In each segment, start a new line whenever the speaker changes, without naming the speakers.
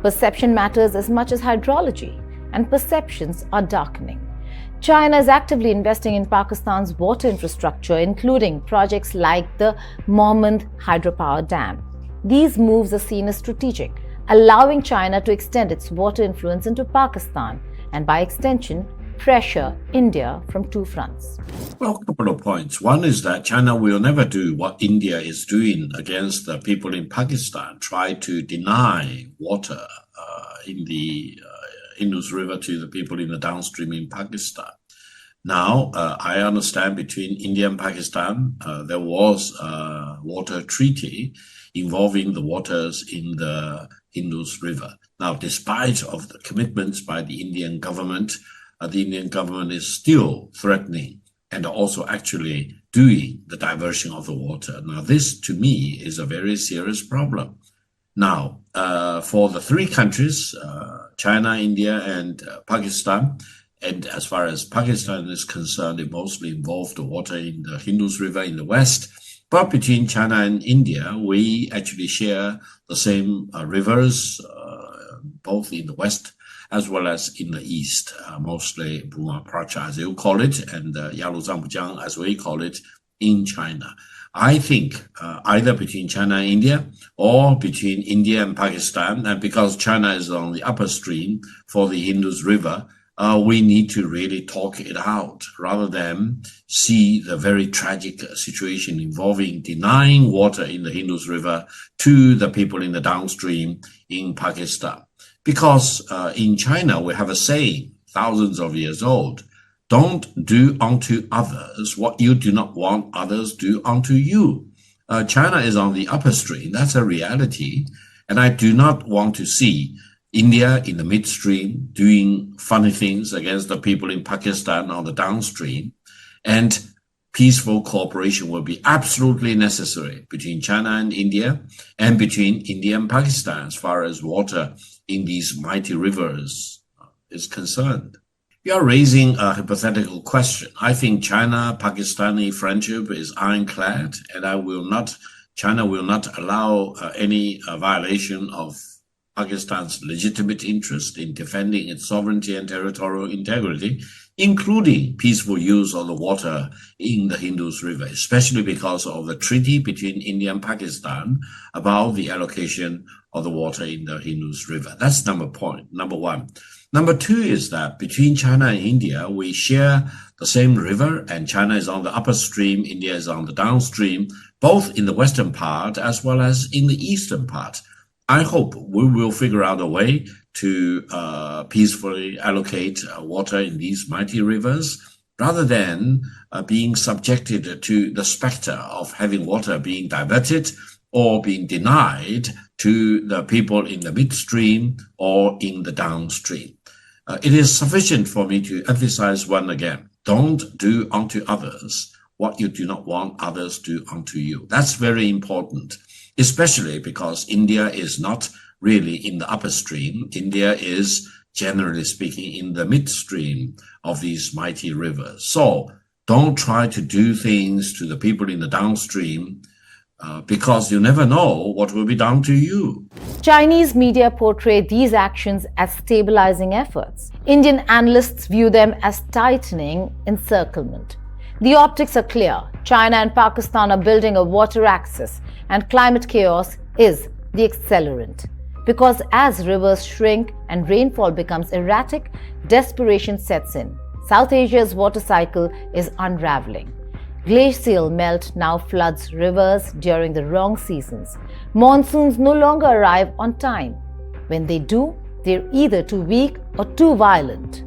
Perception matters as much as hydrology, and perceptions are darkening. China is actively investing in Pakistan's water infrastructure, including projects like the Mohmand hydropower dam. These moves are seen as strategic, allowing China to extend its water influence into Pakistan and, by extension, pressure India from two fronts.
Well, a couple of points. One is that China will never do what India is doing against the people in Pakistan, try to deny water in the Indus River to the people in the downstream in Pakistan. Now, I understand between India and Pakistan, there was a water treaty involving the waters in the Indus River. Now, despite of the commitments by the Indian government is still threatening and also actually doing the diversion of the water. Now, this to me is a very serious problem. Now, for the three countries, China, India, and Pakistan, and as far as Pakistan is concerned, it mostly involved the water in the Indus River in the west. But between China and India, we actually share the same rivers, both in the west as well as in the east, mostly Brahmaputra, as you call it, and Yaluzangjiang, as we call it, in China. I think either between China and India or between India and Pakistan, and because China is on the upper stream for the Indus River, we need to really talk it out rather than see the very tragic situation involving denying water in the Indus River to the people in the downstream in Pakistan. Because in China, we have a saying, thousands of years old, don't do unto others what you do not want others do unto you. China is on the upper stream. That's a reality. And I do not want to see India in the midstream doing funny things against the people in Pakistan on the downstream. And peaceful cooperation will be absolutely necessary between China and India and between India and Pakistan as far as water in these mighty rivers is concerned. You are raising a hypothetical question. I think China-Pakistani friendship is ironclad, and China will not allow any violation of Pakistan's legitimate interest in defending its sovereignty and territorial integrity, including peaceful use of the water in the Indus River, especially because of the treaty between India and Pakistan about the allocation of the water in the Indus River. That's number one. Number two is that between China and India, we share the same river, and China is on the upper stream, India is on the downstream, both in the western part as well as in the eastern part. I hope we will figure out a way to peacefully allocate water in these mighty rivers rather than being subjected to the specter of having water being diverted or being denied to the people in the midstream or in the downstream. It is sufficient for me to emphasize one again. Don't do unto others what you do not want others do unto you. That's very important, especially because India is not really in the upper stream. India is, generally speaking, in the midstream of these mighty rivers. So don't try to do things to the people in the downstream because you never know what will be done to you.
Chinese media portray these actions as stabilizing efforts. Indian analysts view them as tightening encirclement. The optics are clear. China and Pakistan are building a water axis, and climate chaos is the accelerant. Because as rivers shrink and rainfall becomes erratic, desperation sets in. South Asia's water cycle is unraveling. Glacial melt now floods rivers during the wrong seasons. Monsoons no longer arrive on time. When they do, they're either too weak or too violent.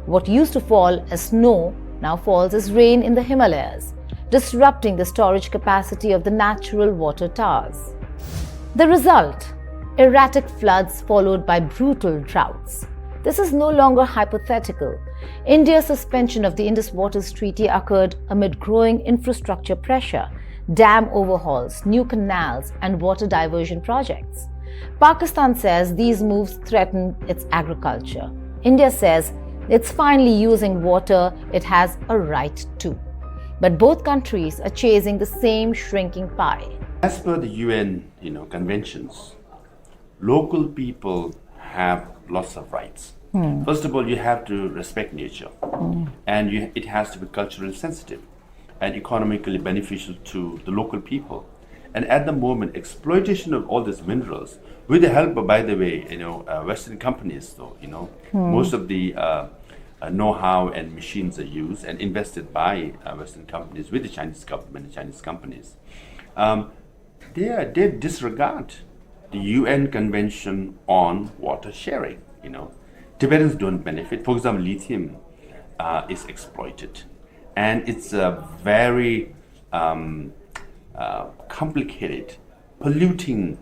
What used to fall as snow now falls as rain in the Himalayas, disrupting the storage capacity of the natural water towers. The result: erratic floods followed by brutal droughts. This is no longer hypothetical. India's suspension of the Indus Waters Treaty occurred amid growing infrastructure pressure, dam overhauls, new canals, and water diversion projects. Pakistan says these moves threaten its agriculture. India says it's finally using water it has a right to. But both countries are chasing the same shrinking pie.
As per the UN, conventions, local people have lots of rights. First of all, you have to respect nature, and it has to be culturally sensitive and economically beneficial to the local people. And at the moment, exploitation of all these minerals, with the help of, by the way, Western companies, though, most of the know-how and machines are used and invested by Western companies with the Chinese government and Chinese companies. They disregard the UN Convention on water sharing. Tibetans don't benefit. For example, lithium is exploited, and it's a very complicated, polluting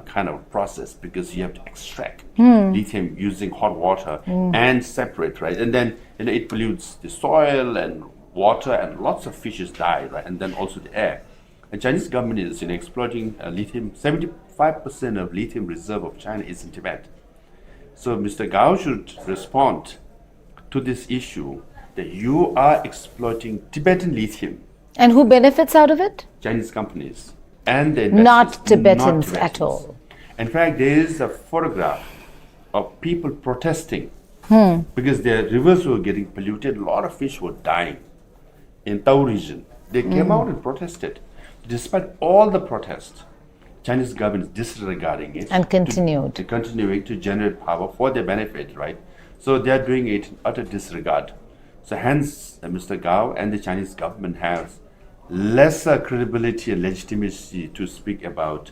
kind of process, because you have to extract lithium using hot water and separate, right? And then it pollutes the soil and water, and lots of fishes die, right? And then also the air. The Chinese government is exploiting lithium. 75% of lithium reserve of China is in Tibet. So Mr. Gao should respond to this issue that you are exploiting Tibetan lithium.
And who benefits out of it?
Chinese companies and the investors.
Not Tibetans at all.
In fact, there is a photograph of people protesting because their rivers were getting polluted. A lot of fish were dying in Tao region. They came out and protested. Despite all the protests, Chinese government is disregarding it
and continuing
to generate power for their benefit, right? So they are doing it in utter disregard. So hence, Mr. Gao and the Chinese government has lesser credibility and legitimacy to speak about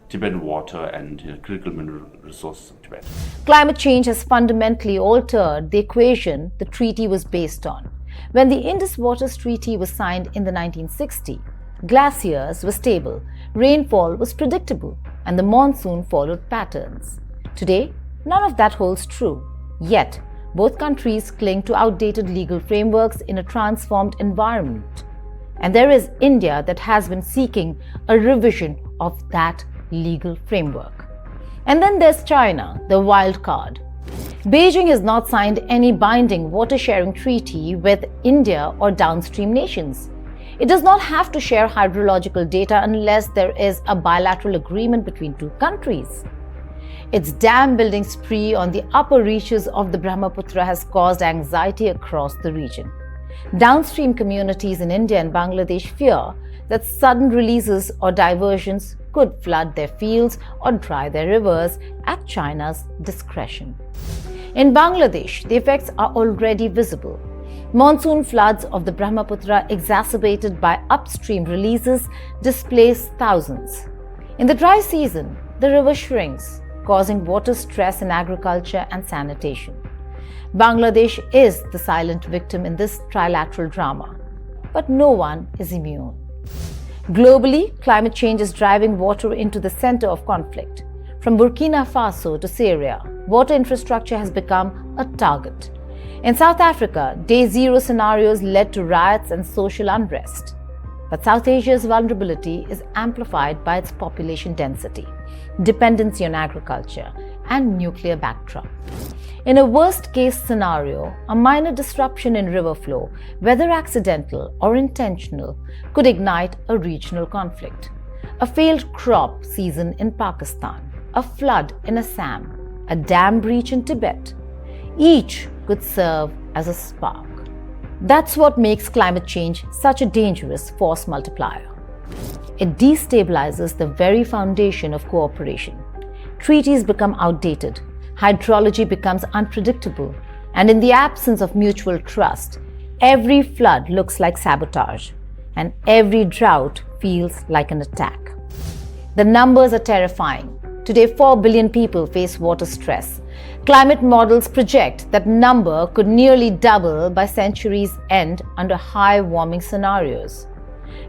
Tibetan water and critical mineral resources of Tibet.
Climate change has fundamentally altered the equation the treaty was based on. When the Indus Waters Treaty was signed in the 1960s, glaciers were stable, rainfall was predictable, and the monsoon followed patterns. Today, none of that holds true. Yet, both countries cling to outdated legal frameworks in a transformed environment. And there is India that has been seeking a revision of that legal framework. And then there's China, the wild card. Beijing has not signed any binding water-sharing treaty with India or downstream nations. It does not have to share hydrological data unless there is a bilateral agreement between two countries. Its dam building spree on the upper reaches of the Brahmaputra has caused anxiety across the region. Downstream communities in India and Bangladesh fear that sudden releases or diversions could flood their fields or dry their rivers at China's discretion. In Bangladesh, the effects are already visible. Monsoon floods of the Brahmaputra, exacerbated by upstream releases, displace thousands. In the dry season, the river shrinks, causing water stress in agriculture and sanitation. Bangladesh is the silent victim in this trilateral drama, but no one is immune. Globally, climate change is driving water into the center of conflict. From Burkina Faso to Syria, water infrastructure has become a target. In South Africa, Day Zero scenarios led to riots and social unrest. But South Asia's vulnerability is amplified by its population density, dependency on agriculture, and nuclear backdrop. In a worst-case scenario, a minor disruption in river flow, whether accidental or intentional, could ignite a regional conflict. A failed crop season in Pakistan, a flood in Assam, a dam breach in Tibet. Each could serve as a spark. That's what makes climate change such a dangerous force multiplier. It destabilizes the very foundation of cooperation. Treaties become outdated, hydrology becomes unpredictable, and in the absence of mutual trust, every flood looks like sabotage, and every drought feels like an attack. The numbers are terrifying. Today, 4 billion people face water stress. Climate models project that number could nearly double by century's end under high warming scenarios.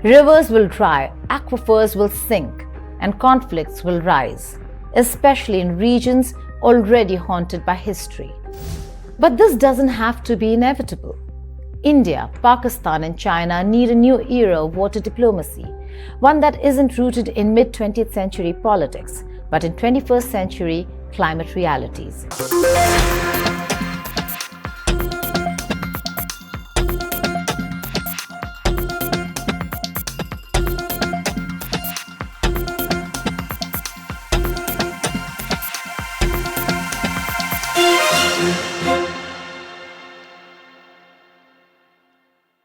Rivers will dry, aquifers will sink, and conflicts will rise, especially in regions already haunted by history. But this doesn't have to be inevitable. India, Pakistan, and China need a new era of water diplomacy, one that isn't rooted in mid-20th century politics, but in 21st century climate realities.